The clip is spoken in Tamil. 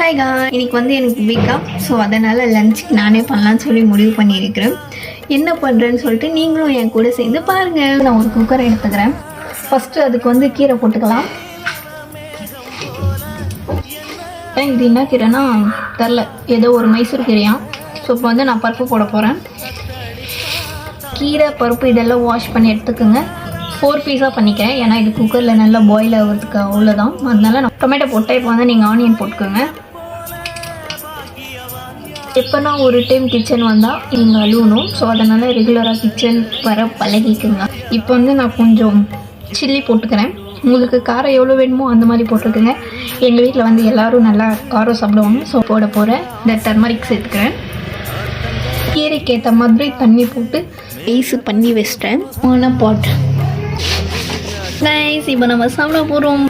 ஹாய்கா, இன்னைக்கு வந்து எனக்கு வீக்கப். ஸோ அதனால் லஞ்சுக்கு நானே பண்ணலான்னு சொல்லி முடிவு பண்ணியிருக்கிறேன். என்ன பண்ணுறேன்னு சொல்லிட்டு நீங்களும் என் கூட சேர்ந்து பாருங்கள். நான் ஒரு குக்கரை எடுத்துக்கிறேன். ஃபஸ்ட்டு அதுக்கு வந்து கீரை போட்டுக்கலாம். இது என்ன கீரைன்னா தெரில, ஏதோ ஒரு மைசூர் கீரையா. ஸோ இப்போ வந்து நான் பருப்பு போட போகிறேன். கீரை பருப்பு இதெல்லாம் வாஷ் பண்ணி எடுத்துக்கோங்க. 4 பீஸாக பண்ணிக்கிறேன், ஏன்னா இது குக்கரில் நல்லா பாயில் ஆகிறதுக்கு அவ்வளோதான். அதனால நான் டொமேட்டோ போட்டேன். இப்போ வந்து நீங்கள் ஆனியன் போட்டுக்கோங்க. எப்போனா ஒரு டைம் கிச்சன் வந்தால் நீங்கள் அழுவணும். ஸோ அதனால் ரெகுலராக கிச்சன் வர பழகிக்குங்க. இப்போ வந்து நான் கொஞ்சம் சில்லி போட்டுக்கிறேன். உங்களுக்கு காரம் எவ்வளோ வேணுமோ அந்த மாதிரி போட்டுக்கோங்க. எங்கள் வீட்டில் வந்து எல்லோரும் நல்லா காரம் சாப்பிடுவாங்க. ஸோ போட போகிறேன். இந்த டர்மரிக் சேர்த்துக்கிறேன். கீரைக்கு ஏற்ற மாதிரி தண்ணி போட்டு ஐஸு பண்ணி வச்சிட்டேன். பாட் கைஸ், இப்போ நம்ம சாப்பிட போகிறோம்.